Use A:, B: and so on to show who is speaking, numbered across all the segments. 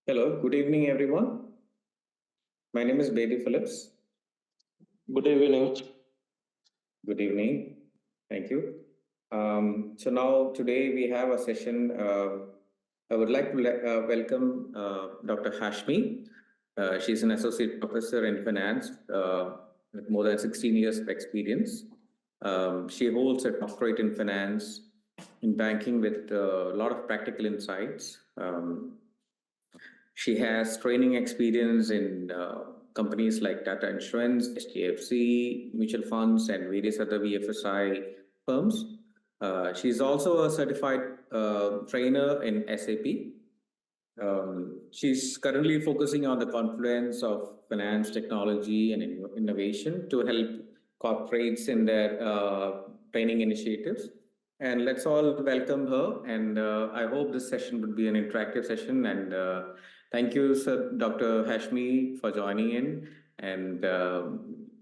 A: Hello, good evening, everyone. My name is Baby Phillips.
B: Good evening.
A: Good evening. Thank you. So now today we have a session. I would like to welcome Dr. Hashmi. She's an associate professor in finance with more than 16 years of experience. She holds a doctorate in finance, in banking with a lot of practical insights. She has training experience in companies like Tata Insurance, HDFC, mutual funds, and various other VFSI firms. She's also a certified trainer in SAP. She's currently focusing on the confluence of finance, technology, and innovation to help corporates in their training initiatives. And let's all welcome her. And I hope this session would be an interactive session. And thank you, Sir Dr. Hashmi, for joining in. And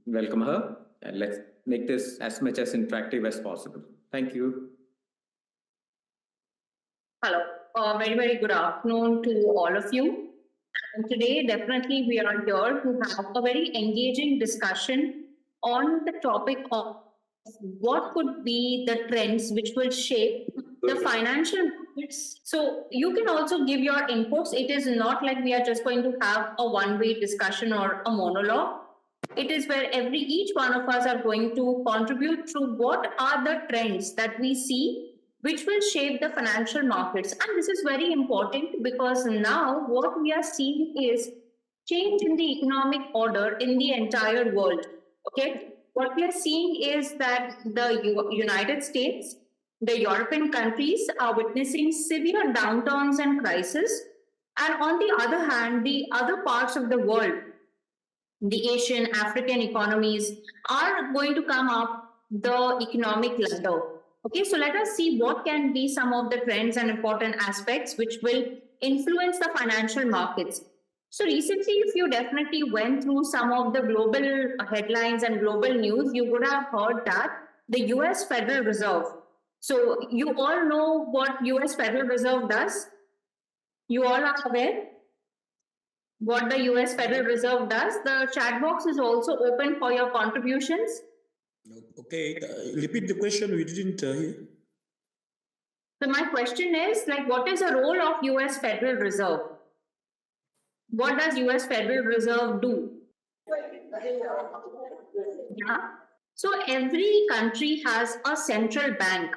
A: welcome her. And let's make this as much as interactive as possible. Thank you.
C: Hello, very good afternoon to all of you. And today, definitely, we are here to have a very engaging discussion on the topic of what could be the trends which will shape the financial markets. So you can also give your inputs. It is not like we are just going to have a one-way discussion or a monologue. It is where each one of us are going to contribute to what are the trends that we see which will shape the financial markets. And this is very important because now what we are seeing is change in the economic order in the entire world. Okay, what we are seeing is that the United States, the European countries are witnessing severe downturns and crises. And on the other hand, the other parts of the world, the Asian, African economies are going to come up the economic ladder. Okay, so let us see what can be some of the trends and important aspects which will influence the financial markets. So recently, if you definitely went through some of the global headlines and global news, you would have heard that the US Federal Reserve. So you all know what US Federal Reserve does? You all are aware what the US Federal Reserve does. The chat box is also open for your contributions.
B: Okay, repeat the question. We didn't hear.
C: So my question is, like, what is the role of US Federal Reserve? What does US Federal Reserve do? Yeah. So every country has a central bank.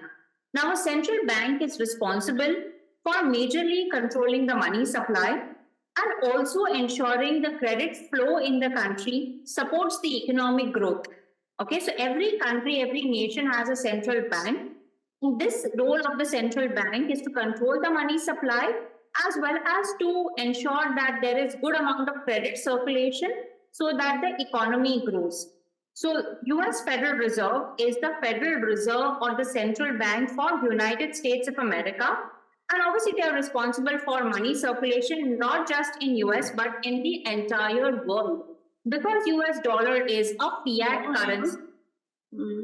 C: Now, a central bank is responsible for majorly controlling the money supply and also ensuring the credit flow in the country supports the economic growth. Okay, so every country, every nation has a central bank. This role of the central bank is to control the money supply as well as to ensure that there is good amount of credit circulation so that the economy grows. So US Federal Reserve is the Federal Reserve or the central bank for United States of America. And obviously they are responsible for money circulation, not just in US, but in the entire world. Because US dollar is a fiat currency.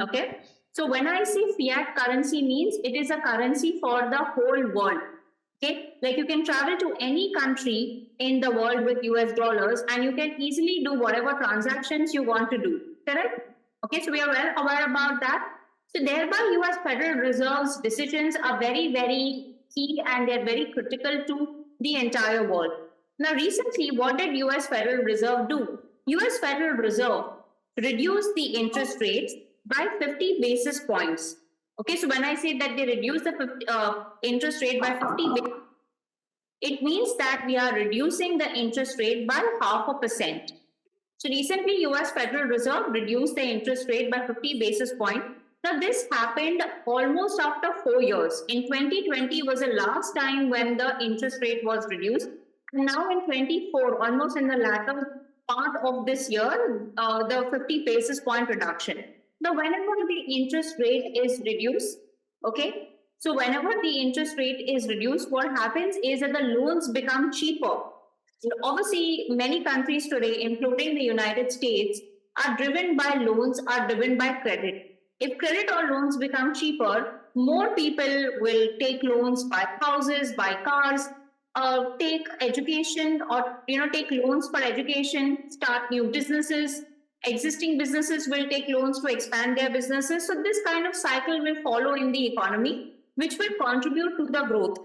C: Okay. So when I say fiat currency means it is a currency for the whole world. Okay, like you can travel to any country in the world with US dollars and you can easily do whatever transactions you want to do. Correct? Okay, so we are well aware about that. So thereby US Federal Reserve's decisions are very key and they're very critical to the entire world. Now recently, what did US Federal Reserve do? US Federal Reserve reduced the interest rates by 50 basis points. Okay, so when I say that they reduce the interest rate by 50 basis, it means that we are reducing the interest rate by 0.5%. So recently, US Federal Reserve reduced the interest rate by 50 basis points. Now this happened almost after 4 years. In 2020 was the last time when the interest rate was reduced. And now in 24, almost in the latter part of this year, the 50 basis point reduction. Now, whenever the interest rate is reduced, okay, so whenever the interest rate is reduced, what happens is that the loans become cheaper. Obviously, many countries today, including the United States, are driven by loans, are driven by credit. If credit or loans become cheaper, more people will take loans, buy houses, buy cars, take education or take loans for education, start new businesses. Existing businesses will take loans to expand their businesses. So this kind of cycle will follow in the economy, which will contribute to the growth.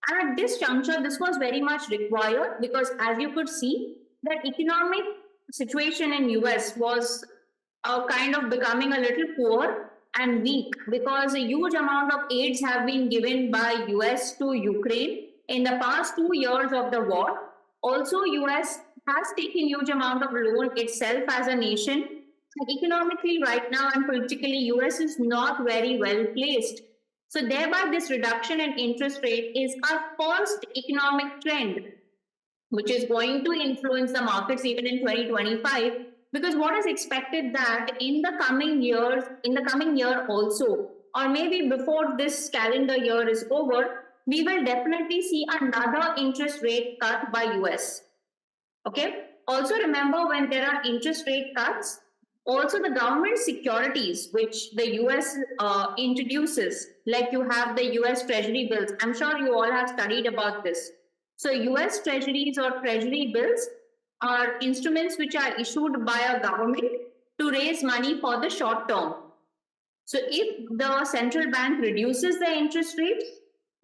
C: And at this juncture, this was very much required because, as you could see, that economic situation in US was kind of becoming a little poor and weak because a huge amount of aids have been given by US to Ukraine in the past 2 years of the war. Also, US has taken huge amount of loan itself as a nation. Economically right now and politically, US is not very well placed. So thereby this reduction in interest rate is our first economic trend, which is going to influence the markets even in 2025, because what is expected that in the coming year also, or maybe before this calendar year is over, we will definitely see another interest rate cut by US. Okay. Also remember, when there are interest rate cuts, also the government securities which the US introduces, like you have the US Treasury bills. I'm sure you all have studied about this. So US Treasuries or Treasury bills are instruments which are issued by a government to raise money for the short term. So if the central bank reduces the interest rate,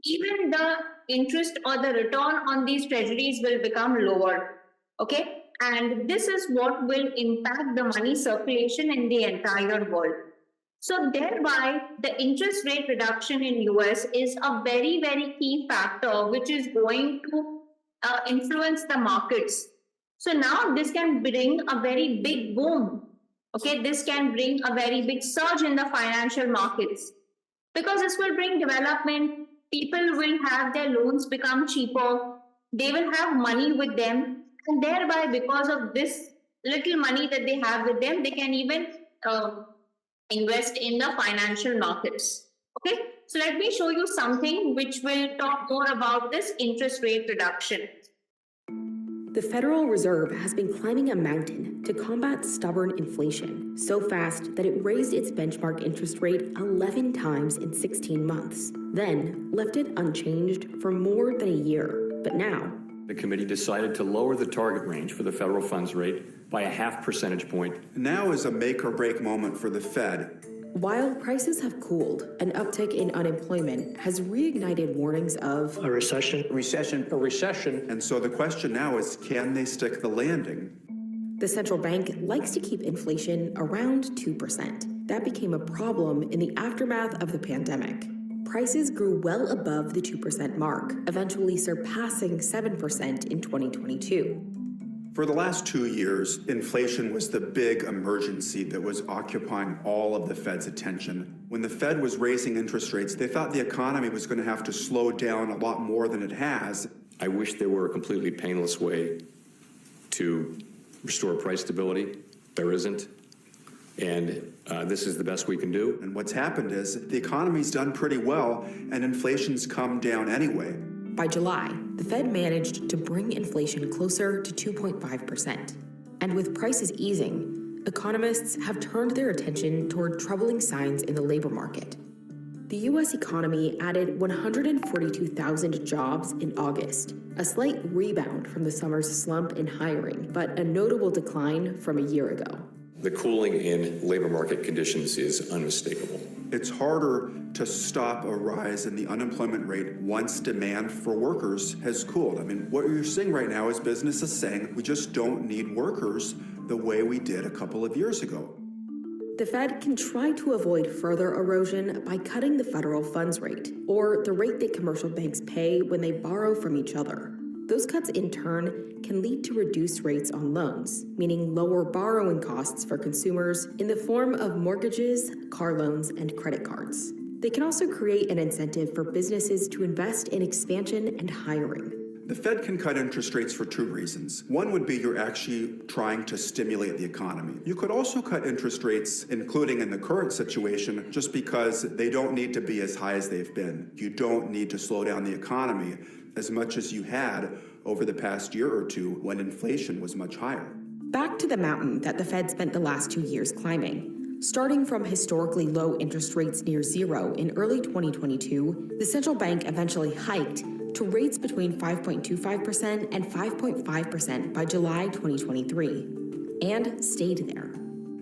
C: even the interest or the return on these treasuries will become lower. Okay, and this is what will impact the money circulation in the entire world. So thereby the interest rate reduction in US is a very, very key factor which is going to influence the markets. So now this can bring a very big boom. Okay, this can bring a very big surge in the financial markets because this will bring development. People will have their loans become cheaper. They will have money with them, and thereby, because of this little money that they have with them, they can even invest in the financial markets. Okay, so let me show you something which will talk more about this interest rate reduction.
D: The Federal Reserve has been climbing a mountain to combat stubborn inflation so fast that it raised its benchmark interest rate 11 times in 16 months, then left it unchanged for more than a year. But now,
E: the committee decided to lower the target range for the federal funds rate by a half percentage point.
F: Now is a make or break moment for the Fed.
D: while prices have cooled, an uptick in unemployment has reignited warnings of
B: A recession.
F: And so the question now is, can they stick the landing?
D: the central bank likes to keep inflation around 2%. That became a problem in the aftermath of the pandemic. Prices grew well above the 2% mark, eventually surpassing 7% in 2022.
F: For the last 2 years, inflation was the big emergency that was occupying all of the Fed's attention. When the Fed was raising interest rates, they thought the economy was going to have to slow down a lot more than it has.
E: I wish there were a completely painless way to restore price stability. There isn't. And this is the best we can do.
F: And what's happened is the economy's done pretty well, and inflation's come down anyway.
D: By July, the Fed managed to bring inflation closer to 2.5%. And with prices easing, economists have turned their attention toward troubling signs in the labor market. The U.S. economy added 142,000 jobs in August, a slight rebound from the summer's slump in hiring, but a notable decline from a year ago.
E: The cooling in labor market conditions is unmistakable.
F: It's harder to stop a rise in the unemployment rate once demand for workers has cooled. I mean, what you're seeing right now is businesses saying we just don't need workers the way we did a couple of years ago.
D: The Fed can try to avoid further erosion by cutting the federal funds rate, or the rate that commercial banks pay when they borrow from each other. Those cuts, in turn, can lead to reduced rates on loans, meaning lower borrowing costs for consumers in the form of mortgages, car loans, and credit cards. They can also create an incentive for businesses to invest in expansion and hiring.
F: The Fed can cut interest rates for two reasons. One would be you're actually trying to stimulate the economy. You could also cut interest rates, including in the current situation, just because they don't need to be as high as they've been. You don't need to slow down the economy as much as you had over the past year or two when inflation was much higher.
D: Back to the mountain that the Fed spent the last 2 years climbing. Starting from historically low interest rates near zero in early 2022, the central bank eventually hiked to rates between 5.25% and 5.5% by July 2023, and stayed there.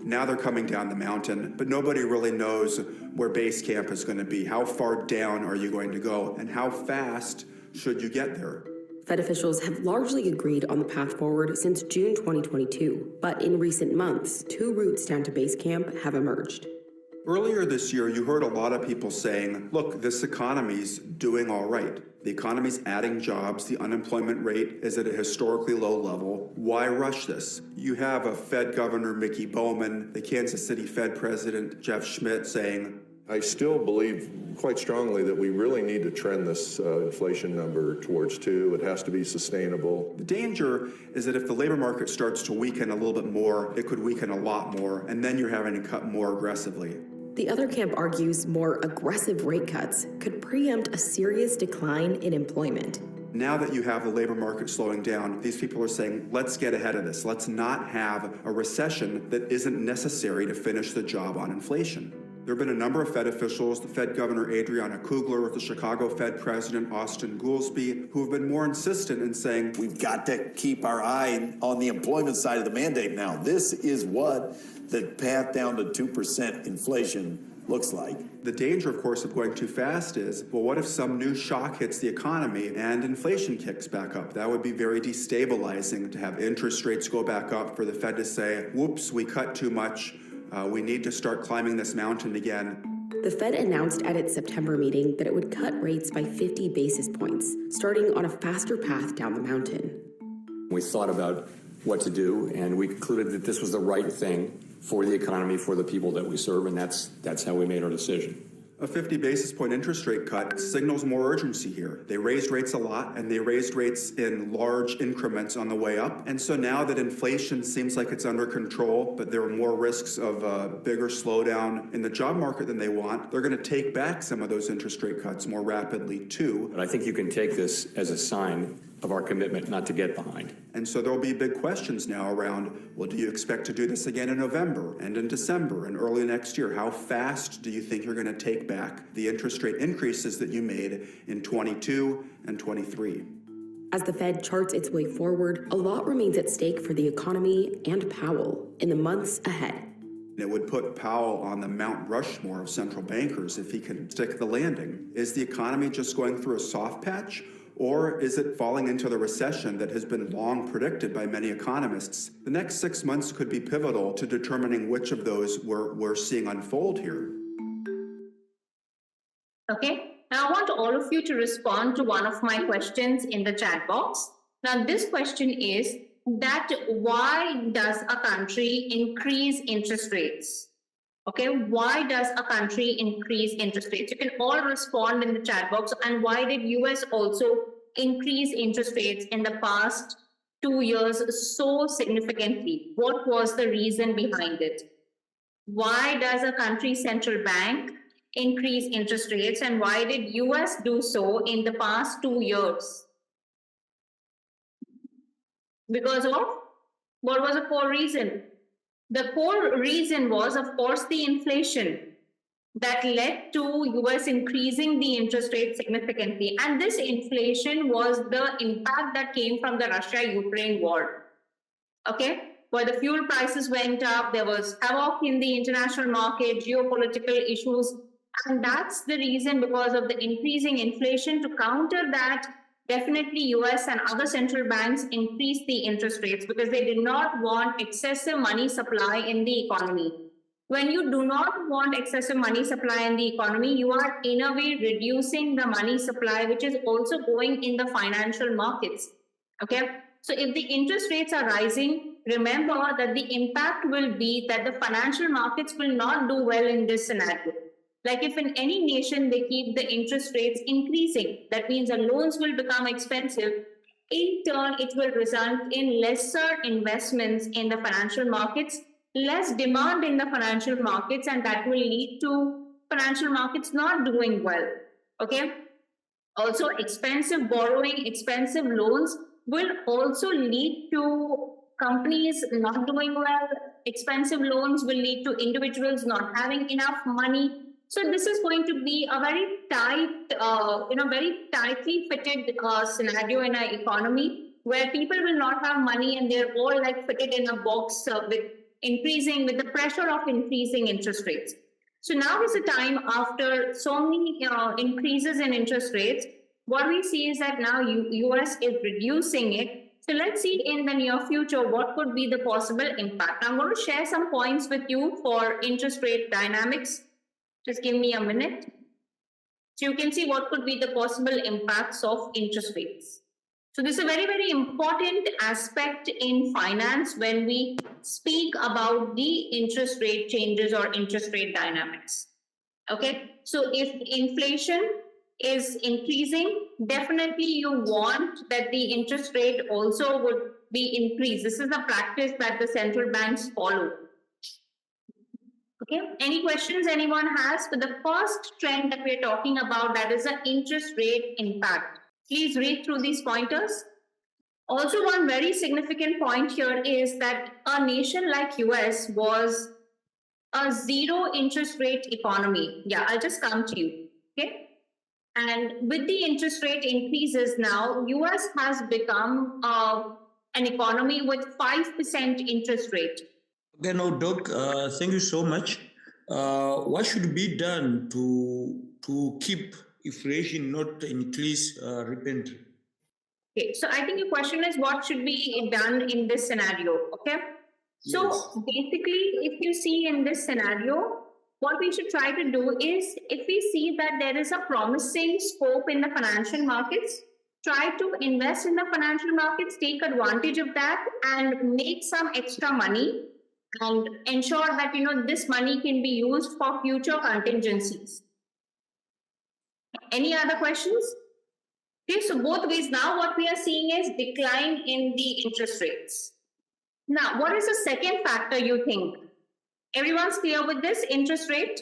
F: Now they're coming down the mountain, but nobody really knows where base camp is going to be. How far down are you going to go, and how fast should you get there?
D: Fed officials have largely agreed on the path forward since June 2022, but in recent months, 2 routes down to base camp have emerged.
F: Earlier this year, you heard a lot of people saying, look, this economy's doing all right. The economy's adding jobs. The unemployment rate is at a historically low level. Why rush this? You have a Fed Governor, Mickey Bowman, the Kansas City Fed President, Jeff Schmidt, saying,
G: I still believe quite strongly that we really need to trend this inflation number towards 2. It has to be sustainable.
F: The danger is that if the labor market starts to weaken a little bit more, it could weaken a lot more, and then you're having to cut more aggressively.
D: The other camp argues more aggressive rate cuts could preempt a serious decline in employment.
F: Now that you have the labor market slowing down, these people are saying, let's get ahead of this. Let's not have a recession that isn't necessary to finish the job on inflation. There have been a number of Fed officials, the Fed Governor Adriana Kugler, the Chicago Fed President Austin Goolsbee, who have been more insistent in saying,
H: we've got to keep our eye on the employment side of the mandate now. This is what the path down to 2% inflation looks like.
F: The danger, of course, of going too fast is, well, what if some new shock hits the economy and inflation kicks back up? That would be very destabilizing to have interest rates go back up, for the Fed to say, whoops, we cut too much. We need to start climbing this mountain again.
D: The Fed announced at its September meeting that it would cut rates by 50 basis points, starting on a faster path down the mountain.
E: We thought about what to do, and we concluded that this was the right thing for the economy, for the people that we serve, and that's how we made our decision.
F: A 50 basis point interest rate cut signals more urgency here. They raised rates a lot, and they raised rates in large increments on the way up. And so now that inflation seems like it's under control, but there are more risks of a bigger slowdown in the job market than they want, they're going to take back some of those interest rate cuts more rapidly too.
E: But I think you can take this as a sign of our commitment not to get behind.
F: And so there'll be big questions now around, well, do you expect to do this again in November and in December and early next year? How fast do you think you're going to take back the interest rate increases that you made in 22 and 23?
D: As the Fed charts its way forward, a lot remains at stake for the economy and Powell in the months ahead.
F: It would put Powell on the Mount Rushmore of central bankers if he can stick the landing. Is the economy just going through a soft patch? Or is it falling into the recession that has been long predicted by many economists? The next 6 months could be pivotal to determining which of those we're seeing unfold here.
C: Okay, now I want all of you to respond to one of my questions in the chat box. Now this question is that why does a country increase interest rates? Okay, why does a country increase interest rates? You can all respond in the chat box. And why did US also increase interest rates in the past 2 years so significantly? What was the reason behind it? Why does a country's central bank increase interest rates, and why did US do so in the past 2 years? Because of what was the core reason? The core reason was, of course, the inflation that led to US increasing the interest rate significantly. And this inflation was the impact that came from the Russia-Ukraine war. Okay, where the fuel prices went up, there was havoc in the international market, geopolitical issues. And that's the reason, because of the increasing inflation. To counter that, definitely US and other central banks increased the interest rates because they did not want excessive money supply in the economy. When you do not want excessive money supply in the economy, you are in a way reducing the money supply, which is also going in the financial markets. Okay, so if the interest rates are rising, remember that the impact will be that the financial markets will not do well in this scenario. Like if in any nation they keep the interest rates increasing, that means the loans will become expensive. In turn, it will result in lesser investments in the financial markets, less demand in the financial markets, and that will lead to financial markets not doing well. Okay. Also, expensive borrowing, expensive loans will also lead to companies not doing well. Expensive loans will lead to individuals not having enough money. So this is going to be a very tight, very tightly fitted scenario in our economy where people will not have money and they're all like fitted in a box with the pressure of increasing interest rates. So now is the time after so many increases in interest rates. What we see is that now US is reducing it. So let's see in the near future what could be the possible impact. I'm going to share some points with you for interest rate dynamics. Just give me a minute. So you can see what could be the possible impacts of interest rates. So this is a very, very important aspect in finance when we speak about the interest rate changes or interest rate dynamics. Okay, so if inflation is increasing, definitely you want that the interest rate also would be increased. This is a practice that the central banks follow. Okay, any questions anyone has for the first trend that we're talking about, that is the interest rate impact? Please read through these pointers. Also, one very significant point here is that a nation like US was a zero interest rate economy. Yeah, I'll just come to you. Okay. And with the interest rate increases now, US has become an economy with 5% interest rate.
B: Okay, now, Doc, thank you so much. What should be done to keep inflation not increase rapidly?
C: Okay, so I think your question is what should be done in this scenario, okay? So
B: Yes.
C: basically, if you see in this scenario, what we should try to do is, if we see that there is a promising scope in the financial markets, try to invest in the financial markets, take advantage of that and make some extra money and ensure that, this money can be used for future contingencies. Any other questions? Okay, so both ways now what we are seeing is decline in the interest rates. Now, what is the second factor you think? Everyone's clear with this interest rate?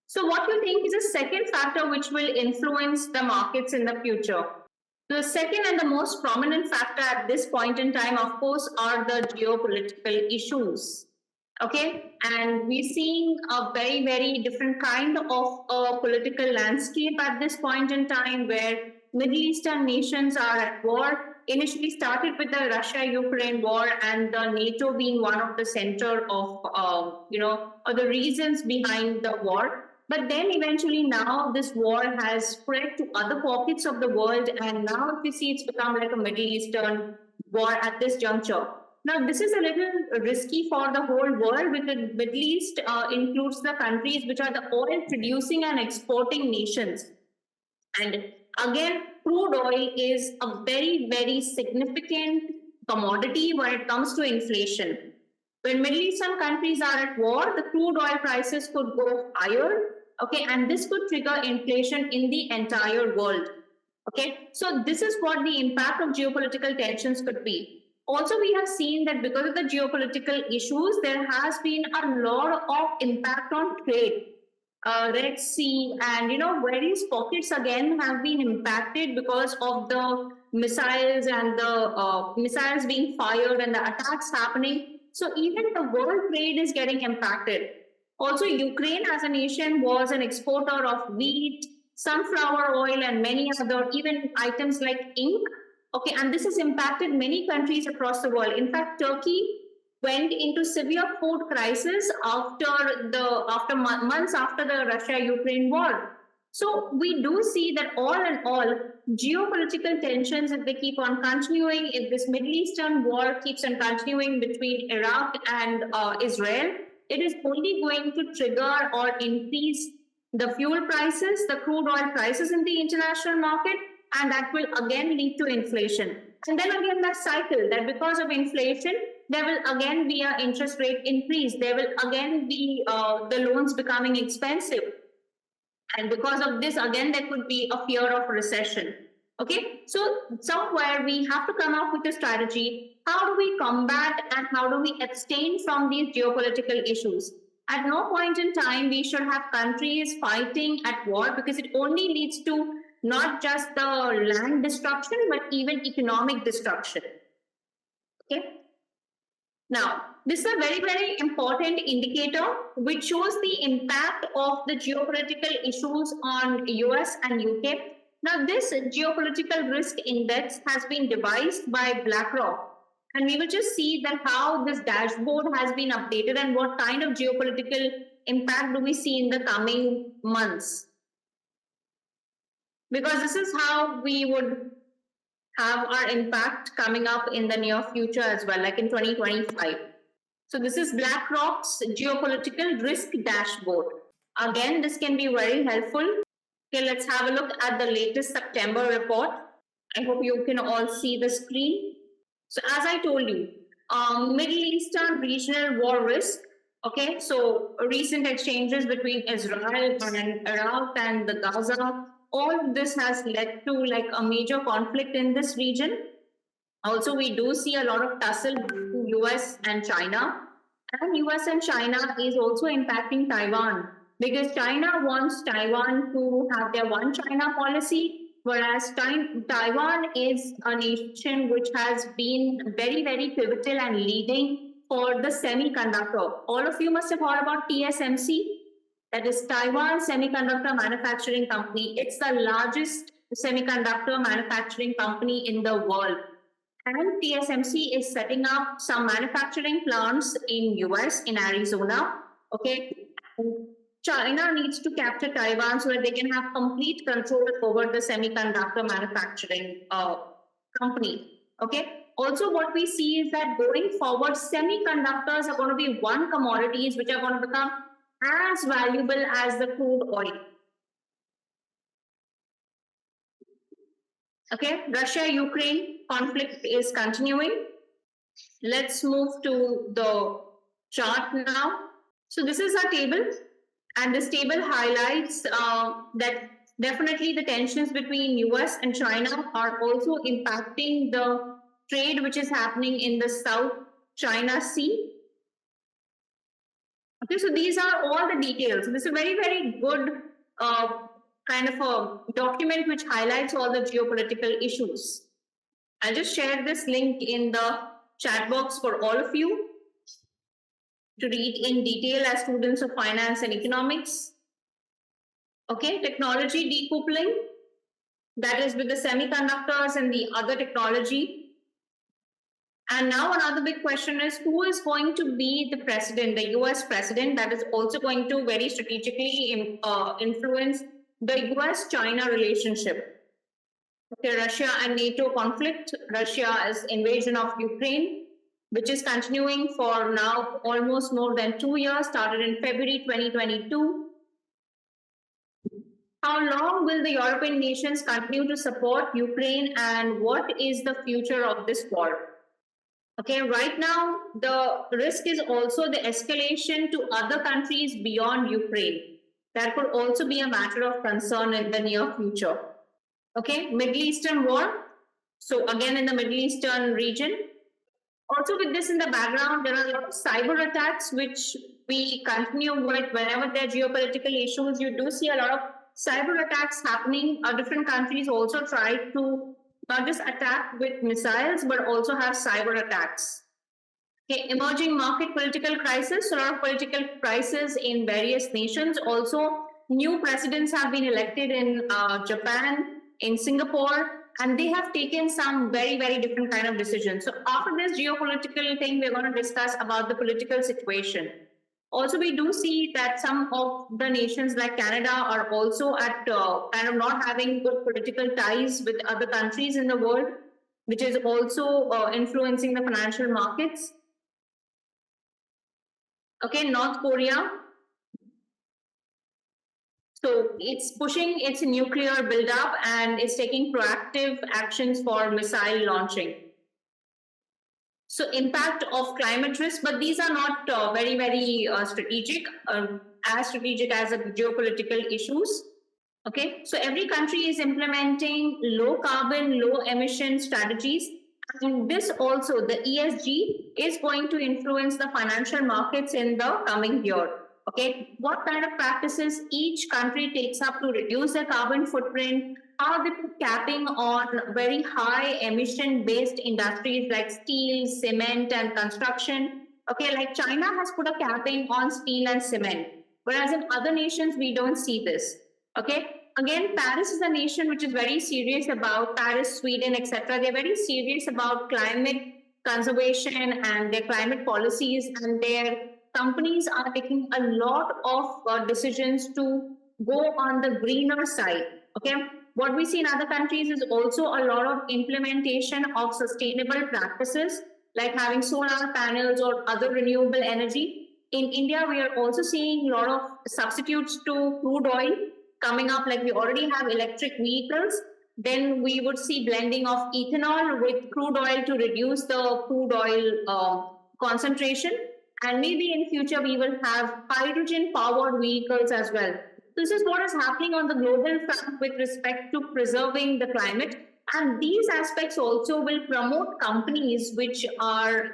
C: So what you think is the second factor which will influence the markets in the future? The second and the most prominent factor at this point in time, of course, are the geopolitical issues. Okay, and we're seeing a very, very different kind of a political landscape at this point in time where Middle Eastern nations are at war. Initially started with the Russia-Ukraine war and the NATO being one of the center of, or the reasons behind the war. But then eventually now this war has spread to other pockets of the world. And now if you see, it's become like a Middle Eastern war at this juncture. Now, this is a little risky for the whole world because the Middle East includes the countries which are the oil producing and exporting nations. And again, crude oil is a very, very significant commodity when it comes to inflation. When Middle Eastern countries are at war, the crude oil prices could go higher, okay, and this could trigger inflation in the entire world, okay. So this is what the impact of geopolitical tensions could be. Also, we have seen that because of the geopolitical issues, there has been a lot of impact on trade. Red Sea and various pockets again have been impacted because of the missiles and the missiles being fired and the attacks happening. So even the world trade is getting impacted. Also, Ukraine as a nation was an exporter of wheat, sunflower oil, and many other even items like ink. Okay, and this has impacted many countries across the world. In fact, Turkey went into severe food crisis after months after the Russia-Ukraine war. So we do see that all in all, geopolitical tensions, if they keep on continuing, if this Middle Eastern war keeps on continuing between Iraq and Israel, it is only going to trigger or increase the fuel prices, the crude oil prices in the international market, and that will again lead to inflation. And then again, that cycle, that because of inflation, there will again be an interest rate increase. There will again be the loans becoming expensive. And because of this, again, there could be a fear of recession. Okay, so somewhere we have to come up with a strategy. How do we combat and how do we abstain from these geopolitical issues? At no point in time, we should have countries fighting at war because it only leads to not just the land destruction, but even economic destruction. Okay. Now, this is a very, very important indicator which shows the impact of the geopolitical issues on US and UK. Now, this geopolitical risk index has been devised by BlackRock. And we will just see that how this dashboard has been updated and what kind of geopolitical impact do we see in the coming months. Because this is how we would have our impact coming up in the near future as well, like in 2025. So this is BlackRock's geopolitical risk dashboard. Again, this can be very helpful. Okay, let's have a look at the latest September report. I hope you can all see the screen. So as I told you, Middle Eastern regional war risk. Okay, so recent exchanges between Israel and Iraq and the Gaza, all of this has led to like a major conflict in this region. Also, we do see a lot of tussle between US and China. And US and China is also impacting Taiwan because China wants Taiwan to have their one China policy, whereas Taiwan is a nation which has been very, very pivotal and leading for the semiconductor. All of you must have heard about TSMC. That is Taiwan Semiconductor Manufacturing Company. It's the largest semiconductor manufacturing company in the world. And TSMC is setting up some manufacturing plants in US, in Arizona. Okay. China needs to capture Taiwan so that they can have complete control over the semiconductor manufacturing company. Okay. Also, what we see is that going forward, semiconductors are going to be one commodities which are going to become as valuable as the crude oil. Okay, Russia-Ukraine conflict is continuing. Let's move to the chart now. So this is our table, and this table highlights that definitely the tensions between US and China are also impacting the trade which is happening in the South China Sea. Okay, so these are all the details. This is a very, very good kind of a document which highlights all the geopolitical issues. I'll just share this link in the chat box for all of you to read in detail as students of finance and economics. Okay, technology decoupling, that is with the semiconductors and the other technology. And now another big question is who is going to be the president, the US president, that is also going to very strategically influence the US-China relationship. Okay, Russia and NATO conflict, Russia's invasion of Ukraine, which is continuing for now almost more than 2 years, started in February 2022. How long will the European nations continue to support Ukraine and what is the future of this war? Okay, right now, the risk is also the escalation to other countries beyond Ukraine. That could also be a matter of concern in the near future. Okay, Middle Eastern war. So again, in the Middle Eastern region. Also with this in the background, there are a lot of cyber attacks, which we continue with whenever there are geopolitical issues. You do see a lot of cyber attacks happening. Different countries also try to not just attack with missiles, but also have cyber attacks. Okay, emerging market political crisis, so a lot of political crisis in various nations. Also, new presidents have been elected in Japan, in Singapore, and they have taken some very, very different kind of decisions. So after this geopolitical thing, we're going to discuss about the political situation. Also, we do see that some of the nations like Canada are also at kind of not having good political ties with other countries in the world, which is also influencing the financial markets. Okay, North Korea. So it's pushing its nuclear buildup and it's taking proactive actions for missile launching. So impact of climate risk, but these are not very, very strategic, as strategic as the geopolitical issues. Okay, so every country is implementing low carbon, low emission strategies. And this also, the ESG is going to influence the financial markets in the coming year. Okay, what kind of practices each country takes up to reduce their carbon footprint? How they put capping on very high emission based industries like steel, cement, and construction? Okay, like China has put a capping on steel and cement, whereas in other nations, we don't see this. Okay, again, Paris is a nation which is very serious about Paris, Sweden, etc. They're very serious about climate conservation and their climate policies, and their companies are taking a lot of decisions to go on the greener side. Okay, what we see in other countries is also a lot of implementation of sustainable practices, like having solar panels or other renewable energy. In India, we are also seeing a lot of substitutes to crude oil coming up, like we already have electric vehicles. Then we would see blending of ethanol with crude oil to reduce the crude oil concentration. And maybe in future, we will have hydrogen powered vehicles as well. This is what is happening on the global front with respect to preserving the climate. And these aspects also will promote companies which are,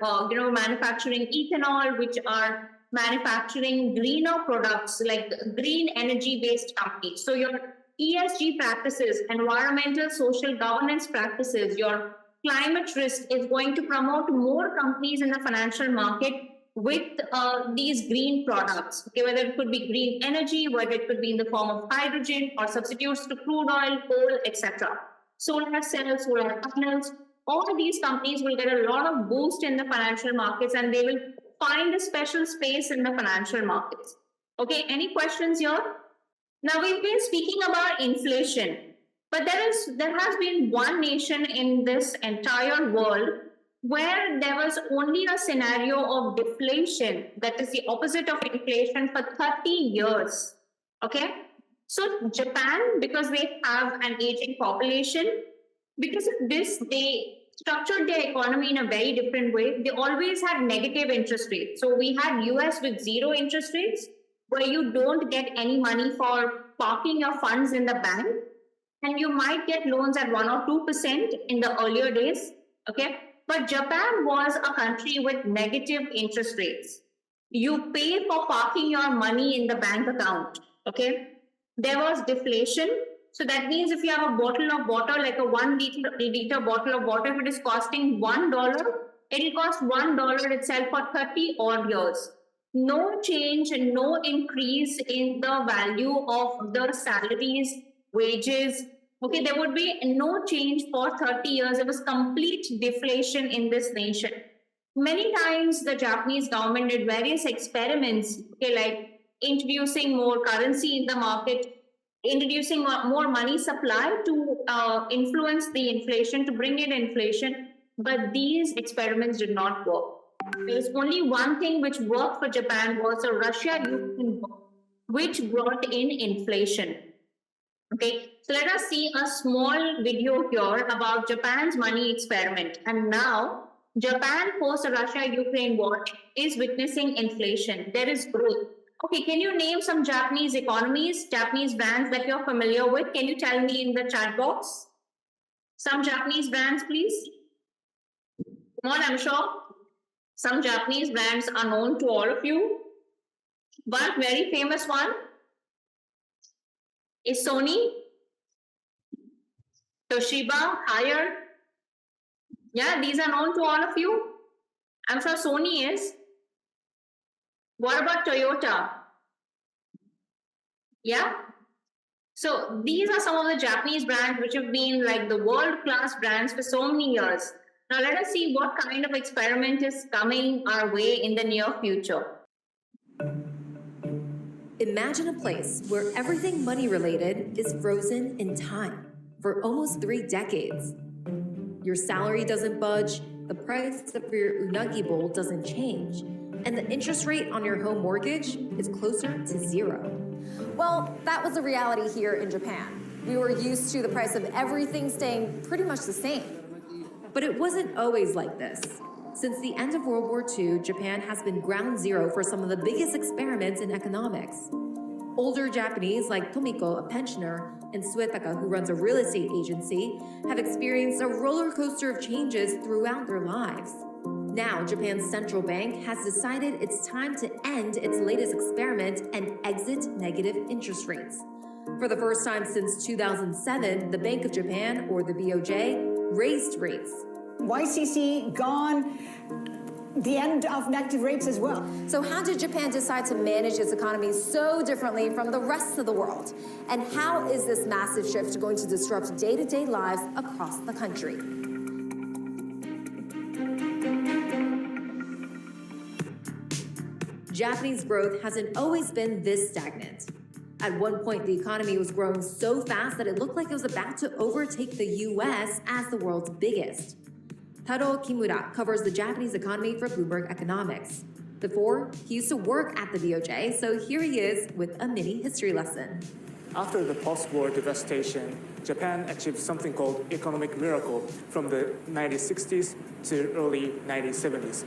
C: manufacturing ethanol, which are manufacturing greener products like green energy-based companies. So your ESG practices, environmental social governance practices, your climate risk is going to promote more companies in the financial market with these green products, okay, whether it could be green energy, whether it could be in the form of hydrogen or substitutes to crude oil, coal, etc. Solar cells, solar panels, all of these companies will get a lot of boost in the financial markets, and they will find a special space in the financial markets. Okay, any questions here? Now, we've been speaking about inflation, but there has been one nation in this entire world where there was only a scenario of deflation, that is the opposite of inflation, for 30 years. Okay, so Japan, because they have an aging population, because of this, they structured their economy in a very different way. They always had negative interest rates. So we had US with 0 interest rates, where you don't get any money for parking your funds in the bank, and you might get loans at 1 or 2% in the earlier days. Okay, but Japan was a country with negative interest rates. You pay for parking your money in the bank account. Okay, there was deflation. So that means if you have a bottle of water, like a 1 liter bottle of water, if it is costing $1, it will cost $1 itself for 30 odd years. No change, no increase in the value of the salaries, wages. Okay, there would be no change for 30 years. It was complete deflation in this nation. Many times the Japanese government did various experiments, okay, like introducing more currency in the market, introducing more money supply to influence the inflation, to bring in inflation. But these experiments did not work. There's only one thing which worked for Japan, was the Russia-Ukraine war, which brought in inflation. Okay, so let us see a small video here about Japan's money experiment. And now, Japan post the Russia-Ukraine war is witnessing inflation. There is growth. Okay, can you name some Japanese economies, Japanese brands that you're familiar with? Can you tell me in the chat box? Some Japanese brands, please. Come on, I'm sure some Japanese brands are known to all of you. One very famous one is Sony, Toshiba, Haier. Yeah, these are known to all of you. I'm sure Sony is. What about Toyota? Yeah. So these are some of the Japanese brands which have been like the world-class brands for so many years. Now let us see what kind of experiment is coming our way in the near future.
D: Imagine a place where everything money-related is frozen in time for almost 3 decades. Your salary doesn't budge, the price of your unagi bowl doesn't change, and the interest rate on your home mortgage is closer to 0.
I: Well, that was a reality here in Japan. We were used to the price of everything staying pretty much the same.
D: But it wasn't always like this. Since the end of World War II, Japan has been ground zero for some of the biggest experiments in economics. Older Japanese like Tomiko, a pensioner, and Suetaka, who runs a real estate agency, have experienced a roller coaster of changes throughout their lives. Now, Japan's central bank has decided it's time to end its latest experiment and exit negative interest rates. For the first time since 2007, the Bank of Japan, or the BOJ, raised rates.
J: YCC gone. the end of negative rates as well.
I: So how did Japan decide to manage its economy so differently from the rest of the world? And how is this massive shift going to disrupt day-to-day lives across the country? Japanese growth hasn't always been this stagnant. At one point, the economy was growing so fast that it looked like it was about to overtake the US as the world's biggest. Taro Kimura covers the Japanese economy for Bloomberg Economics. Before, he used to work at the BOJ, so here he is with a mini history lesson.
K: After the post-war devastation, Japan achieved something called economic miracle from the 1960s to early 1970s.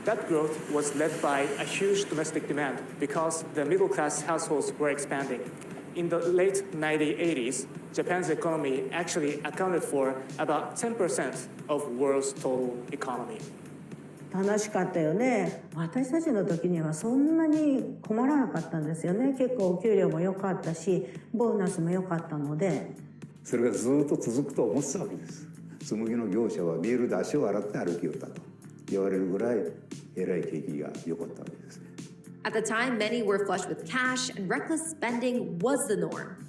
K: That growth was led by a huge domestic demand because the middle-class households were expanding. In the late 1980s, Japan's economy actually accounted for about 10% of world's total economy.
L: 楽しかったよね。私たちの時にはそんなに困らなかったんですよね。結構お給料も良かったし、ボーナスも良かったので。
M: それがずっと続くと思ってたわけです。紬の業者はビールで足を洗って歩きよったと言われるぐらいえらい景気が良かったわけですね。
I: At the time, many were flush with cash and reckless spending was the norm.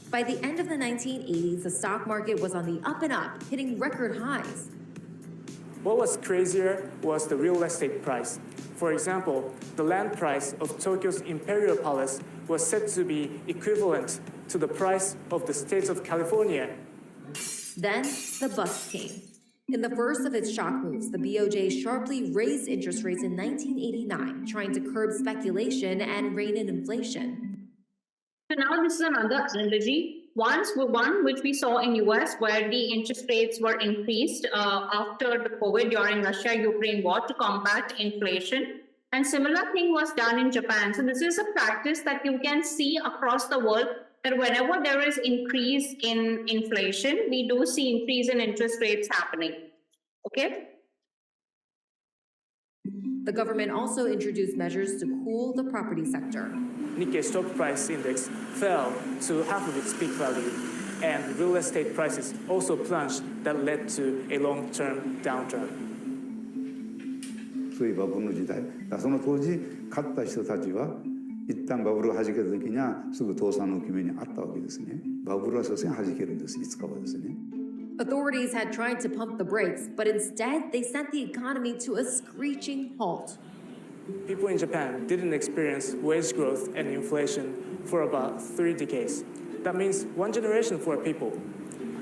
I: By the end of the 1980s, the stock market was on the up and up, hitting record highs.
K: What was crazier was the real estate price. For example, the land price of Tokyo's Imperial Palace was said to be equivalent to the price of the state of California.
I: Then the bust came. In the first of its shock moves, the BOJ sharply raised interest rates in 1989, trying to curb speculation and rein in inflation.
C: So now this is another analogy. One which we saw in US where the interest rates were increased after the COVID during Russia-Ukraine war to combat inflation. And similar thing was done in Japan. So this is a practice that you can see across the world that whenever there is increase in inflation, we do see increase in interest rates happening. Okay?
I: The government also introduced measures to cool the property sector.
K: Nikkei stock price index fell to half of its peak value, and real estate prices also plunged that led to a long-term downturn.
M: そういうバブルの時代、その当時買った人たちは一旦バブルが弾けた時にはすぐ倒産の決めにあったわけですね。バブルは所詮弾けるんです。いつかはですね。
I: Authorities had tried to pump the brakes, but instead they sent the economy to a screeching halt.
K: People in Japan didn't experience wage growth and inflation for about 3 decades. That means one generation for people.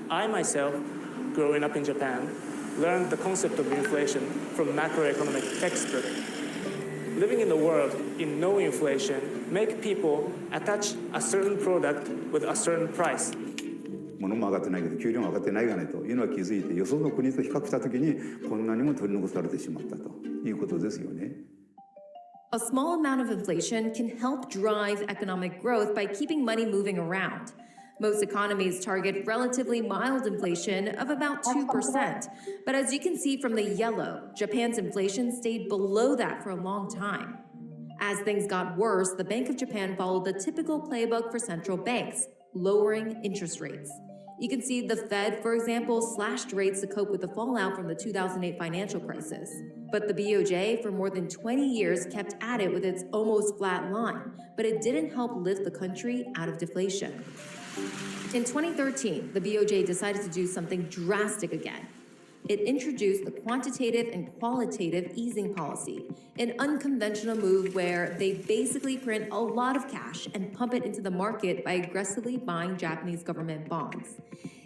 K: I myself, growing up in Japan, learned the concept of inflation from macroeconomic textbook. Living in the world in no inflation make people attach a certain product with a certain price.
M: 物も上がってないけど給料も上がってないがねというのは気づいてよその国と比較したときにこんなにも取り残されてしまったということですよね。
I: A small amount of inflation can help drive economic growth by keeping money moving around. Most economies target relatively mild inflation of about 2%. But as you can see from the yellow, Japan's inflation stayed below that for a long time. As things got worse, the Bank of Japan followed the typical playbook for central banks, lowering interest rates. You can see the Fed, for example, slashed rates to cope with the fallout from the 2008 financial crisis. But the BOJ, for more than 20 years, kept at it with its almost flat line, but it didn't help lift the country out of deflation. In 2013, the BOJ decided to do something drastic again. It introduced the quantitative and qualitative easing policy, an unconventional move where they basically print a lot of cash and pump it into the market by aggressively buying Japanese government bonds.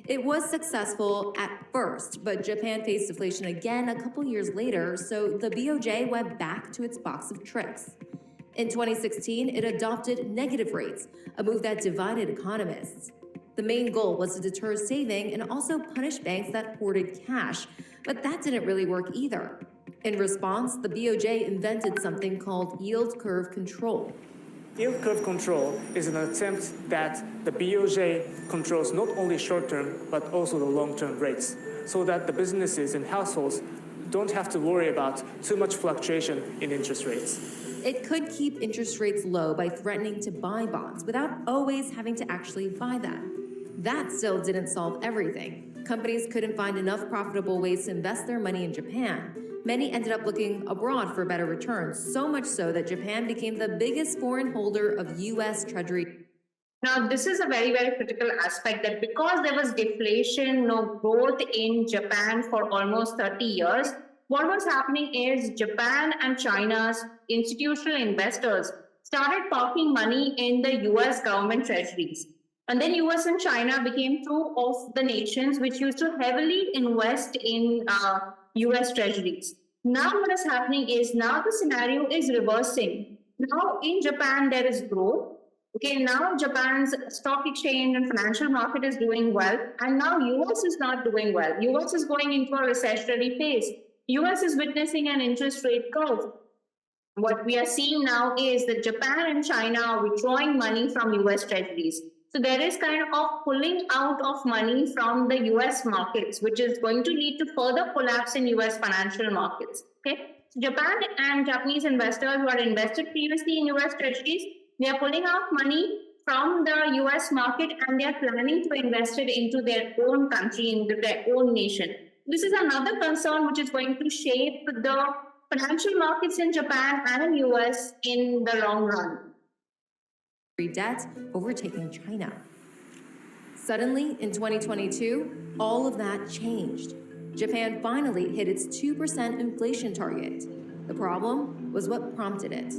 I: It was successful at first, but Japan faced deflation again a couple years later, so the BOJ went back to its box of tricks. In 2016, it adopted negative rates, a move that divided economists. The main goal was to deter saving and also punish banks that hoarded cash, but that didn't really work either. In response, the BOJ invented something called yield curve control.
K: Yield curve control is an attempt that the BOJ controls not only short-term, but also the long-term rates, so that the businesses and households don't have to worry about too much fluctuation in interest rates.
I: It could keep interest rates low by threatening to buy bonds without always having to actually buy them. That still didn't solve everything. Companies couldn't find enough profitable ways to invest their money in Japan. Many ended up looking abroad for better returns, so much so that Japan became the biggest foreign holder of U.S. Treasury.
C: Now, this is a very, very critical aspect, that because there was deflation, no growth in Japan for almost 30 years, what was happening is Japan and China's institutional investors started parking money in the US government treasuries. And then US and China became two of the nations which used to heavily invest in US treasuries. Now what is happening is, now the scenario is reversing. Now in Japan there is growth. Okay, now Japan's stock exchange and financial market is doing well, and now US is not doing well. US is going into a recessionary phase. US is witnessing an interest rate curve. What we are seeing now is that Japan and China are withdrawing money from US treasuries. So there is kind of pulling out of money from the US markets, which is going to lead to further collapse in US financial markets. Okay, so Japan and Japanese investors who are invested previously in US treasuries, they are pulling out money from the US market, and they are planning to invest it into their own country, into their own nation. This is another concern which is going to shape the financial markets in Japan and US in the long run.
I: Debt overtaking China. Suddenly, in 2022, all of that changed. Japan finally hit its 2% inflation target. The problem was what prompted it.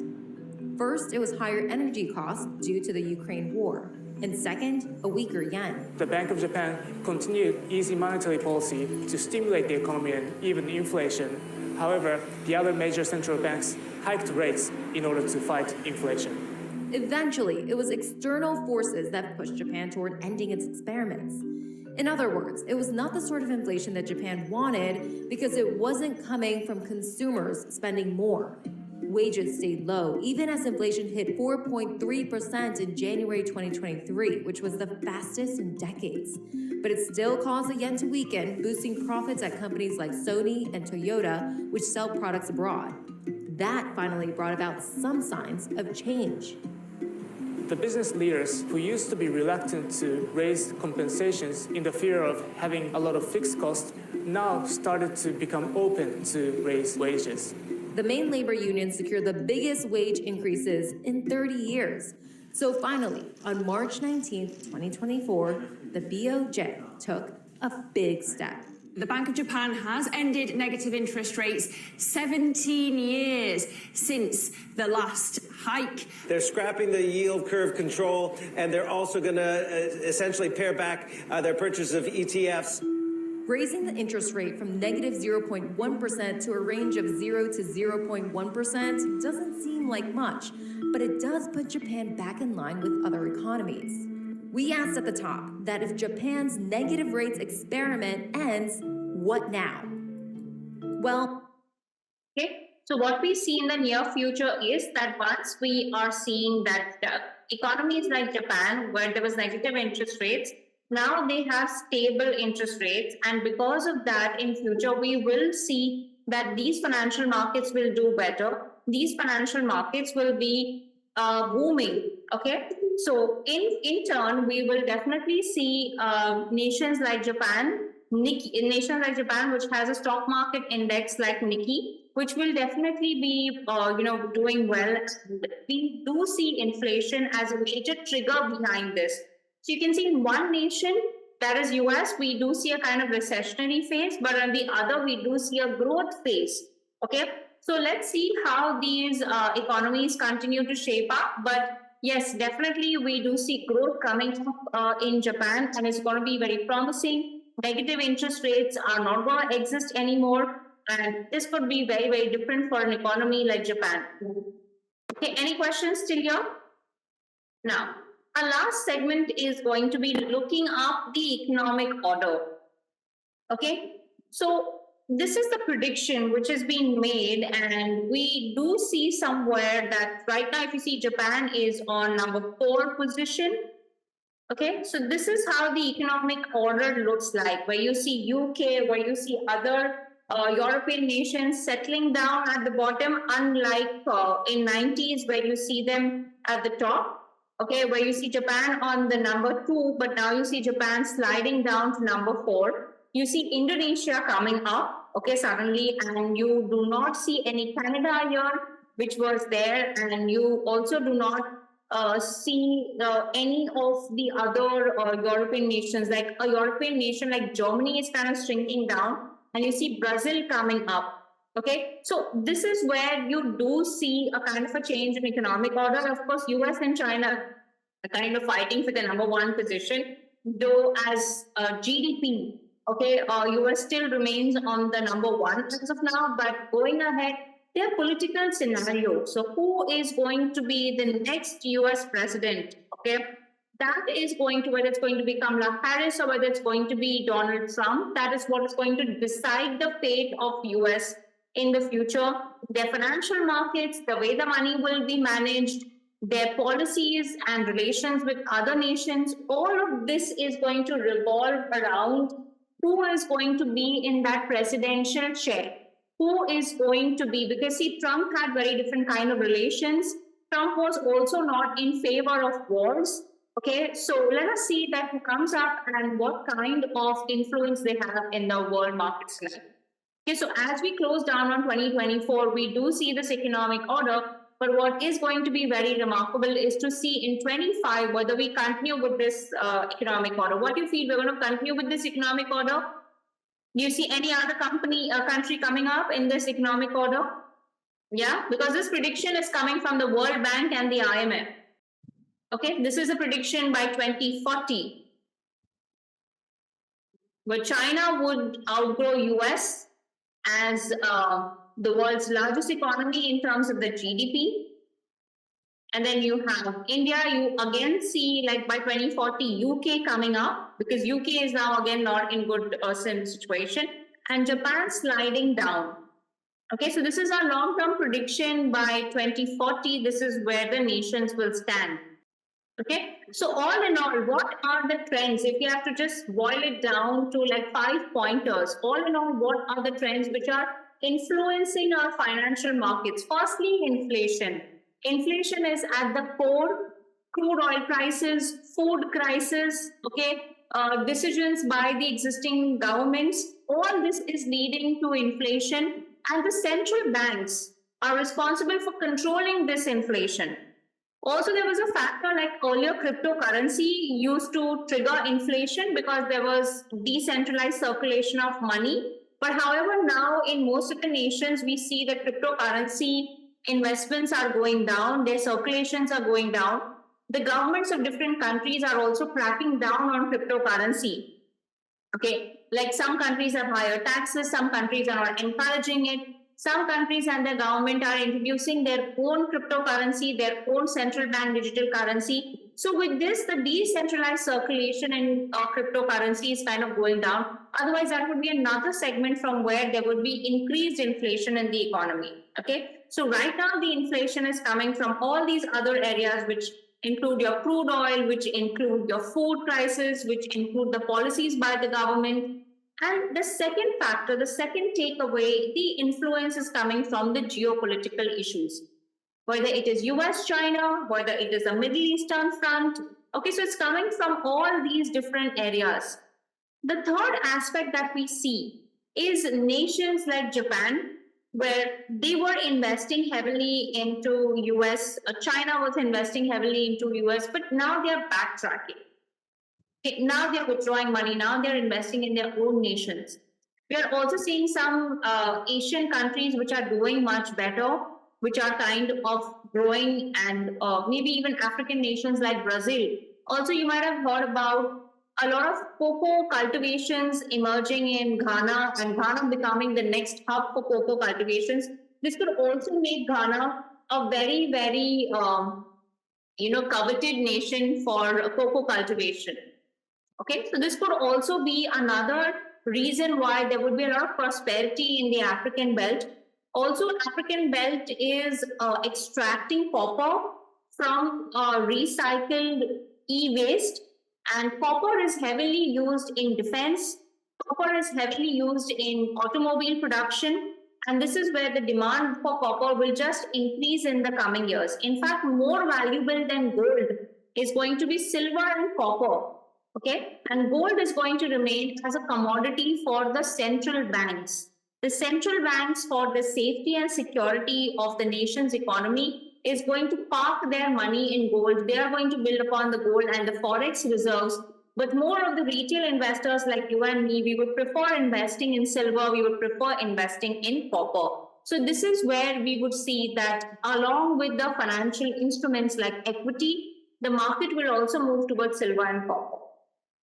I: First, it was higher energy costs due to the Ukraine war. And second, a weaker yen.
K: The Bank of Japan continued easy monetary policy to stimulate the economy and even inflation. However, the other major central banks hiked rates in order to fight inflation.
I: Eventually, it was external forces that pushed Japan toward ending its experiments. In other words, it was not the sort of inflation that Japan wanted because it wasn't coming from consumers spending more. Wages stayed low, even as inflation hit 4.3% in January 2023, which was the fastest in decades. But it still caused the yen to weaken, boosting profits at companies like Sony and Toyota, which sell products abroad. That finally brought about some signs of change.
K: The business leaders who used to be reluctant to raise compensations in the fear of having a lot of fixed costs now started to become open to raise wages.
I: The main labor unions secured the biggest wage increases in 30 years. So finally, on March 19, 2024, the BOJ took a big step.
N: The Bank of Japan has ended negative interest rates 17 years since the last hike.
O: They're scrapping the yield curve control, and they're also going to essentially pare back their purchase of ETFs.
I: Raising the interest rate from negative 0.1% to a range of 0 to 0.1% doesn't seem like much, but it does put Japan back in line with other economies. We asked at the top that if Japan's negative rates experiment ends, what now? Well,
C: okay. So what we see in the near future is that once we are seeing that economies like Japan, where there was negative interest rates, now they have stable interest rates. And because of that, in future, we will see that these financial markets will do better. These financial markets will be booming, okay? So in turn, we will definitely see nations like Japan, which has a stock market index like Nikkei, which will definitely be, doing well. We do see inflation as a major trigger behind this. So you can see in one nation, that is US, we do see a kind of recessionary phase, but on the other, we do see a growth phase, okay? So let's see how these economies continue to shape up. But yes, definitely we do see growth coming up in Japan, and it's going to be very promising. Negative interest rates are not going to exist anymore, and this could be very, very different for an economy like Japan. Okay, any questions till here? Now, our last segment is going to be looking up the economic order. Okay, so this is the prediction which has been made, and we do see somewhere that right now, if you see, Japan is on number 4 position. Okay, so this is how the economic order looks like, where you see UK, where you see other European nations settling down at the bottom, unlike in 90s where you see them at the top. Okay, where you see Japan on the number 2, but now you see Japan sliding down to number 4. You see Indonesia coming up, okay, suddenly, and you do not see any Canada here, which was there, and you also do not see any of the other European nations. Like a European nation like Germany is kind of shrinking down, and you see Brazil coming up. Okay, so this is where you do see a kind of a change in economic order. Of course, US and China are kind of fighting for the #1 position, though as GDP, okay, US still remains on the #1 as of now, but going ahead, their political scenario. So who is going to be the next US president? Okay, that is going to, whether it's going to be Kamala Harris or whether it's going to be Donald Trump, that is what is going to decide the fate of US in the future. Their financial markets, the way the money will be managed, their policies and relations with other nations, all of this is going to revolve around who is going to be in that presidential chair. Who is going to be, because see, Trump had very different kind of relations. Trump was also not in favor of wars. Okay, so let us see that who comes up and what kind of influence they have in the world markets now. Okay, so as we close down on 2024, we do see this economic order, but what is going to be very remarkable is to see in 25 whether we continue with this economic order. What do you feel? We're going to continue with this economic order? Do you see any other country coming up in this economic order? Yeah, because this prediction is coming from the World Bank and the IMF. Okay, this is a prediction by 2040, where China would outgrow US as the world's largest economy in terms of the GDP. And then you have India, you again see like by 2040, UK coming up, because UK is now again not in good situation, and Japan sliding down. Okay, so this is our long-term prediction by 2040. This is where the nations will stand. Okay, so all in all, what are the trends? If you have to just boil it down to like 5 pointers, all in all, what are the trends which are influencing our financial markets? Firstly, inflation. Inflation is at the core. Crude oil prices, food crisis, okay, decisions by the existing governments, all this is leading to inflation, and the central banks are responsible for controlling this inflation. Also, there was a factor like earlier cryptocurrency used to trigger inflation because there was decentralized circulation of money. But however, now in most of the nations, we see that cryptocurrency investments are going down, their circulations are going down. The governments of different countries are also cracking down on cryptocurrency. Okay, like some countries have higher taxes, some countries are not encouraging it. Some countries and their government are introducing their own cryptocurrency, their own central bank digital currency. So with this, the decentralized circulation in cryptocurrency is kind of going down. Otherwise, that would be another segment from where there would be increased inflation in the economy. Okay, so right now the inflation is coming from all these other areas, which include your crude oil, which include your food prices, which include the policies by the government. And the second factor, the second takeaway, the influence is coming from the geopolitical issues, whether it is US, China, whether it is a Middle Eastern front. Okay, so it's coming from all these different areas. The third aspect that we see is nations like Japan, where they were investing heavily into US, China was investing heavily into US, but now they are backtracking. Now they're withdrawing money. Now they're investing in their own nations. We are also seeing some Asian countries which are doing much better, which are kind of growing, and maybe even African nations like Brazil. Also, you might have heard about a lot of cocoa cultivations emerging in Ghana, and Ghana becoming the next hub for cocoa cultivations. This could also make Ghana a very, very, coveted nation for cocoa cultivation. Okay, so this could also be another reason why there would be a lot of prosperity in the African belt. Also, African belt is extracting copper from recycled e-waste, and copper is heavily used in defense. Copper is heavily used in automobile production, and this is where the demand for copper will just increase in the coming years. In fact, more valuable than gold is going to be silver and copper. Okay, and gold is going to remain as a commodity for the central banks. The central banks, for the safety and security of the nation's economy, is going to park their money in gold. They are going to build upon the gold and the forex reserves. But more of the retail investors like you and me, we would prefer investing in silver, we would prefer investing in copper. So this is where we would see that along with the financial instruments like equity, the market will also move towards silver and copper.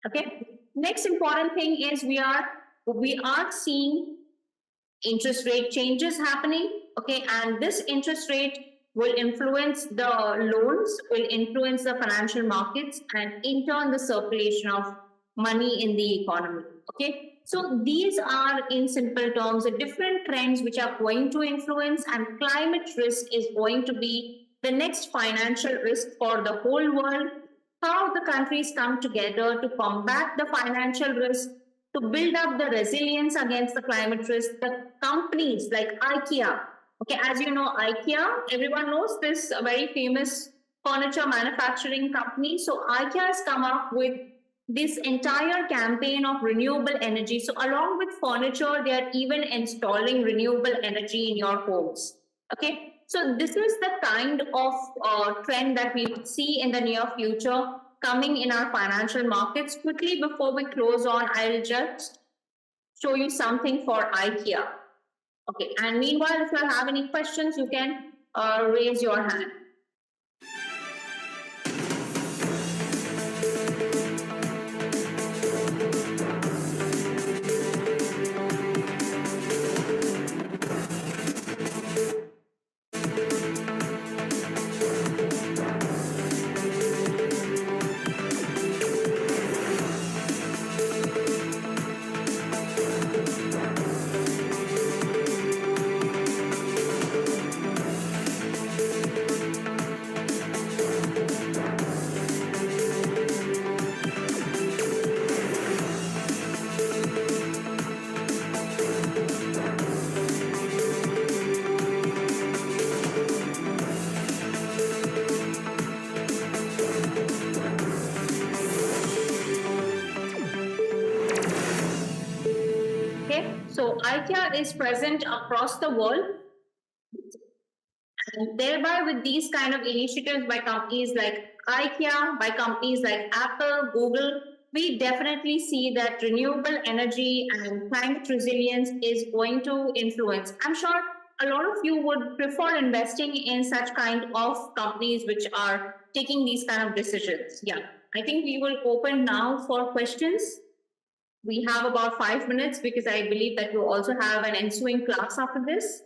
C: Okay. Next important thing is we are seeing interest rate changes happening. Okay, and this interest rate will influence the loans, will influence the financial markets, and in turn the circulation of money in the economy. Okay, so these are in simple terms the different trends which are going to influence, and climate risk is going to be the next financial risk for the whole world. How the countries come together to combat the financial risk, to build up the resilience against the climate risk. The companies like IKEA, okay, as you know, IKEA, everyone knows this very famous furniture manufacturing company. So IKEA has come up with this entire campaign of renewable energy. So along with furniture, they are even installing renewable energy in your homes. Okay, so this is the kind of trend that we will see in the near future coming in our financial markets. Quickly, before we close on, I'll just show you something for IKEA. Okay, and meanwhile, if you have any questions, you can raise your hand. So IKEA is present across the world. And thereby, with these kind of initiatives by companies like IKEA, by companies like Apple, Google, we definitely see that renewable energy and climate resilience is going to influence. I'm sure a lot of you would prefer investing in such kind of companies which are taking these kind of decisions. Yeah, I think we will open now for questions. We have about 5 minutes because I believe that you also have an ensuing class after this.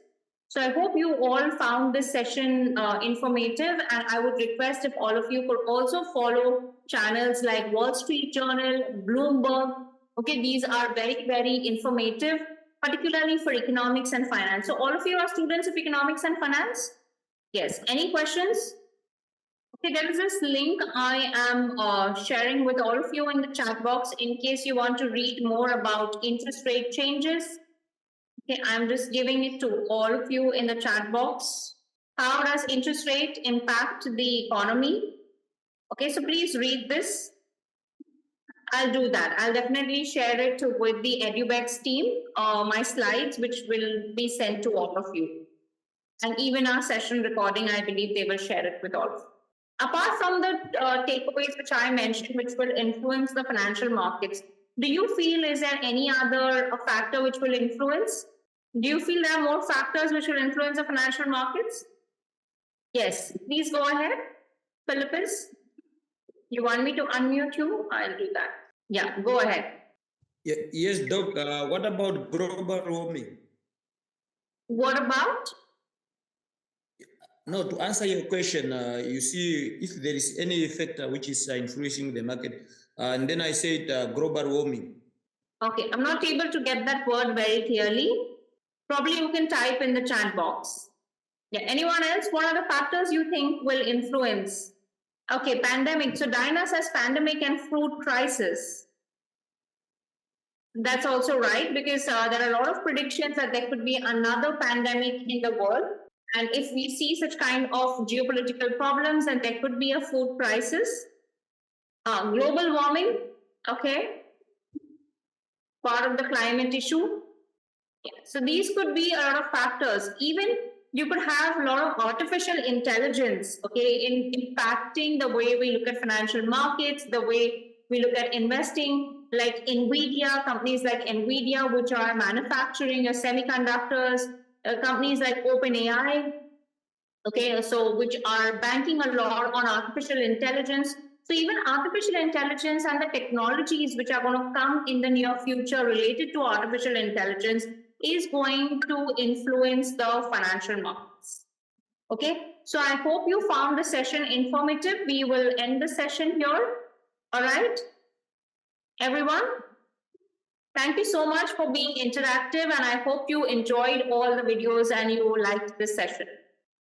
C: So I hope you all found this session informative, and I would request if all of you could also follow channels like Wall Street Journal, Bloomberg. Okay, these are very, very informative, particularly for economics and finance. So all of you are students of economics and finance? Yes. Any questions? Okay, there is this link I am sharing with all of you in the chat box in case you want to read more about interest rate changes. Okay, I'm just giving it to all of you in the chat box. How does interest rate impact the economy? Okay, so please read this. I'll do that. I'll definitely share it with the Edubex team, my slides, which will be sent to all of you. And even our session recording, I believe they will share it with all of you. Apart from the takeaways which I mentioned, which will influence the financial markets, do you feel is there any other factor which will influence? Do you feel there are more factors which will influence the financial markets? Yes, please go ahead. Philippus, you want me to unmute you? I'll do that. Yeah, go ahead.
B: Yes, Doc. What about global warming?
C: What about?
B: No, to answer your question, you see if there is any factor which is influencing the market, and then I said global warming.
C: Okay, I'm not able to get that word very clearly. Probably you can type in the chat box. Yeah, anyone else? What are the factors you think will influence? Okay, pandemic. So Diana says pandemic and food crisis. That's also right, because there are a lot of predictions that there could be another pandemic in the world. And if we see such kind of geopolitical problems, then there could be a food crisis. Global warming, Okay, part of the climate issue. Yeah. So these could be a lot of factors. Even you could have a lot of artificial intelligence, okay, in impacting the way we look at financial markets, the way we look at investing, like NVIDIA, companies like NVIDIA, which are manufacturing your semiconductors, companies like OpenAI, okay, so which are banking a lot on artificial intelligence. So even artificial intelligence and the technologies which are going to come in the near future related to artificial intelligence is going to influence the financial markets. Okay, so I hope you found the session informative. We will end the session here. All right, everyone. Thank you so much for being interactive, and I hope you enjoyed all the videos and you liked this session.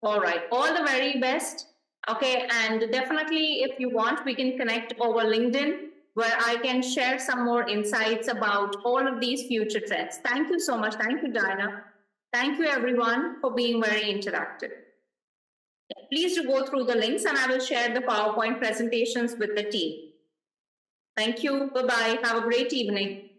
C: All right, all the very best. Okay, and definitely if you want, we can connect over LinkedIn where I can share some more insights about all of these future trends. Thank you so much. Thank you, Dinah. Thank you everyone for being very interactive. Please do go through the links and I will share the PowerPoint presentations with the team. Thank you. Bye-bye. Have a great evening.